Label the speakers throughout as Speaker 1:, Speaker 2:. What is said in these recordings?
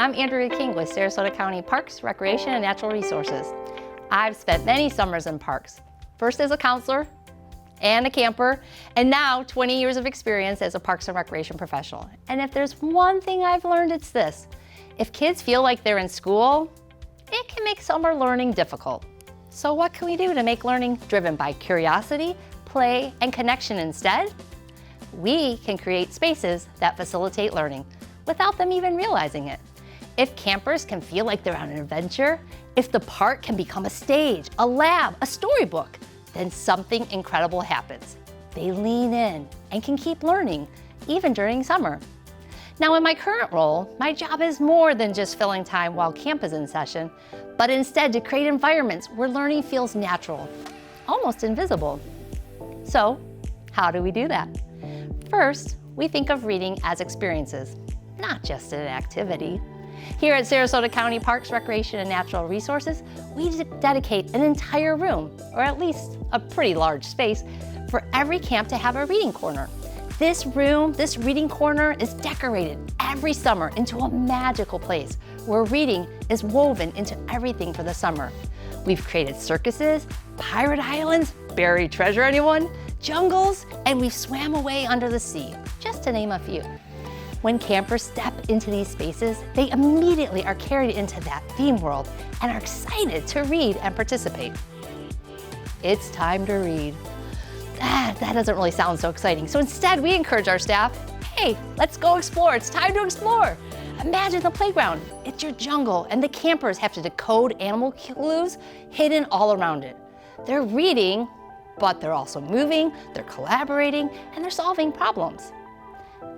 Speaker 1: I'm Andrea King with Sarasota County Parks, Recreation, and Natural Resources. I've spent many summers in parks, first as a counselor and a camper, and now 20 years of experience as a Parks and Recreation professional. And if there's one thing I've learned, it's this. If kids feel like they're in school, it can make summer learning difficult. So what can we do to make learning driven by curiosity, play, and connection instead? We can create spaces that facilitate learning without them even realizing it. If campers can feel like they're on an adventure, if the park can become a stage, a lab, a storybook, then something incredible happens. They lean in and can keep learning, even during summer. Now in my current role, my job is more than just filling time while camp is in session, but instead to create environments where learning feels natural, almost invisible. So, how do we do that? First, we think of reading as experiences, not just an activity. Here at Sarasota County Parks, Recreation, and Natural Resources, we dedicate an entire room, or at least a pretty large space, for every camp to have a reading corner. This room, this reading corner, is decorated every summer into a magical place where reading is woven into everything for the summer. We've created circuses, pirate islands, buried treasure, anyone? Jungles, and we've swam away under the sea, just to name a few. When campers step into these spaces, they immediately are carried into that theme world and are excited to read and participate. It's time to read. That doesn't really sound so exciting. So instead, we encourage our staff, hey, let's go explore. It's time to explore. Imagine the playground. It's your jungle, and the campers have to decode animal clues hidden all around it. They're reading, but they're also moving, they're collaborating, and they're solving problems.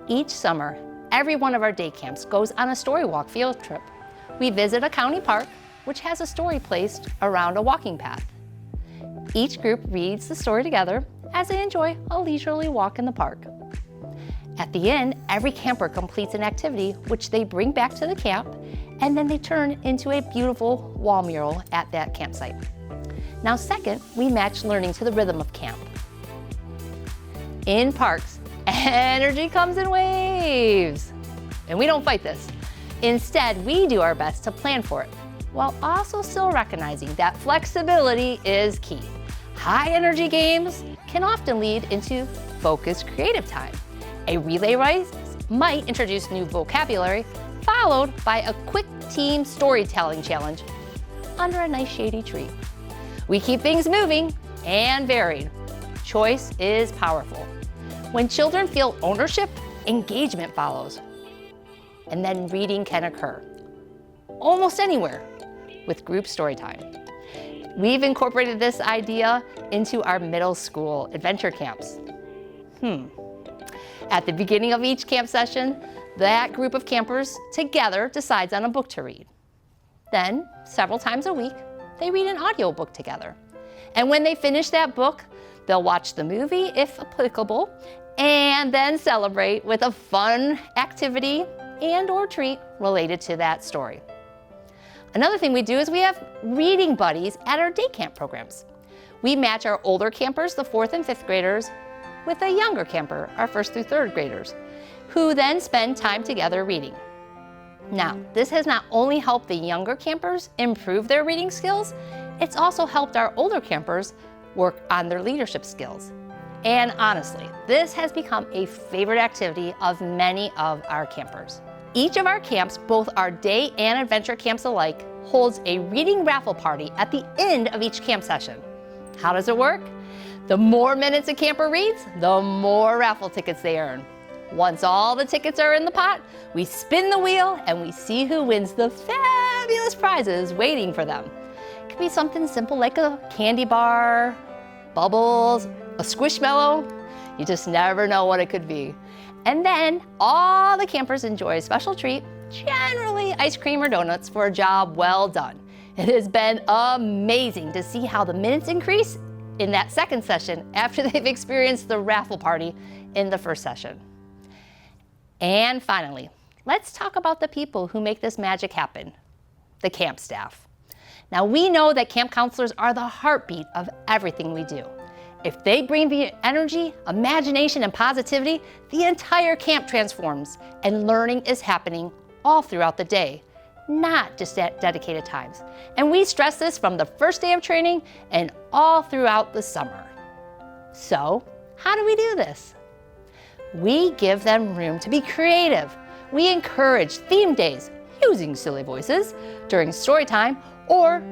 Speaker 1: Each summer, every one of our day camps goes on a story walk field trip. We visit a county park, which has a story placed around a walking path. Each group reads the story together as they enjoy a leisurely walk in the park. At the end, every camper completes an activity which they bring back to the camp, and then they turn into a beautiful wall mural at that campsite. Now second, we match learning to the rhythm of camp. In parks, energy comes in waves, and we don't fight this. Instead, we do our best to plan for it, while also still recognizing that flexibility is key. High energy games can often lead into focused creative time. A relay race might introduce new vocabulary, followed by a quick team storytelling challenge under a nice shady tree. We keep things moving and varied. Choice is powerful. When children feel ownership, engagement follows. And then reading can occur, almost anywhere, with group story time. We've incorporated this idea into our middle school adventure camps. At the beginning of each camp session, that group of campers together decides on a book to read. Then, several times a week, they read an audiobook together. And when they finish that book, they'll watch the movie, if applicable, and then celebrate with a fun activity and/or treat related to that story. Another thing we do is we have reading buddies at our day camp programs. We match our older campers, the 4th and 5th graders, with a younger camper, our 1st through 3rd graders, who then spend time together reading. Now, this has not only helped the younger campers improve their reading skills, it's also helped our older campers work on their leadership skills. And honestly, this has become a favorite activity of many of our campers. Each of our camps, both our day and adventure camps alike, holds a reading raffle party at the end of each camp session. How does it work? The more minutes a camper reads, the more raffle tickets they earn. Once all the tickets are in the pot, we spin the wheel and we see who wins the fabulous prizes waiting for them. It could be something simple like a candy bar, bubbles, a squishmallow. You just never know what it could be. And then all the campers enjoy a special treat, generally ice cream or donuts, for a job well done. It has been amazing to see how the minutes increase in that second session after they've experienced the raffle party in the first session. And finally, let's talk about the people who make this magic happen, the camp staff. Now we know that camp counselors are the heartbeat of everything we do. If they bring the energy, imagination, and positivity, the entire camp transforms, and learning is happening all throughout the day, not just at dedicated times. And we stress this from the first day of training and all throughout the summer. So, how do we do this? We give them room to be creative. We encourage theme days using silly voices during story time or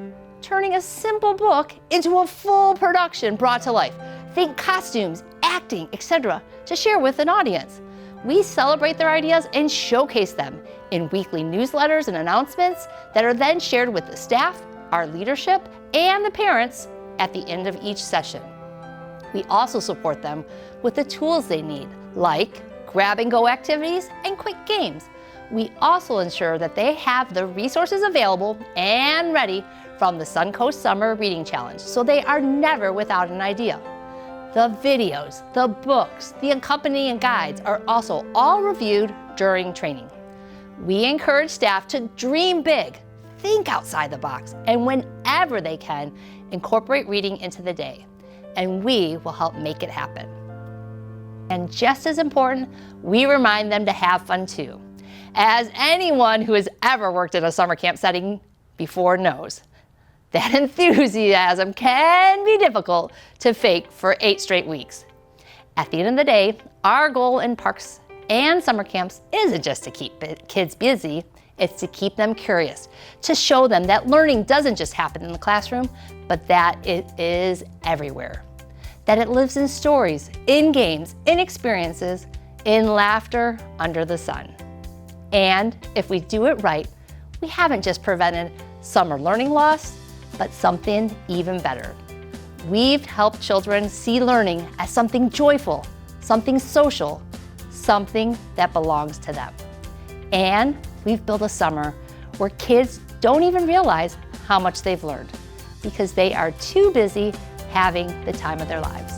Speaker 1: turning a simple book into a full production brought to life. Think costumes, acting, etc. to share with an audience. We celebrate their ideas and showcase them in weekly newsletters and announcements that are then shared with the staff, our leadership, and the parents at the end of each session. We also support them with the tools they need, like grab-and-go activities and quick games. We also ensure that they have the resources available and ready from the Suncoast Summer Reading Challenge, so they are never without an idea. The videos, the books, the accompanying guides are also all reviewed during training. We encourage staff to dream big, think outside the box, and whenever they can, incorporate reading into the day. And we will help make it happen. And just as important, we remind them to have fun too. As anyone who has ever worked in a summer camp setting before knows, that enthusiasm can be difficult to fake for 8 straight weeks. At the end of the day, our goal in parks and summer camps isn't just to keep kids busy, it's to keep them curious, to show them that learning doesn't just happen in the classroom, but that it is everywhere. That it lives in stories, in games, in experiences, in laughter under the sun. And if we do it right, we haven't just prevented summer learning loss, but something even better. We've helped children see learning as something joyful, something social, something that belongs to them. And we've built a summer where kids don't even realize how much they've learned because they are too busy having the time of their lives.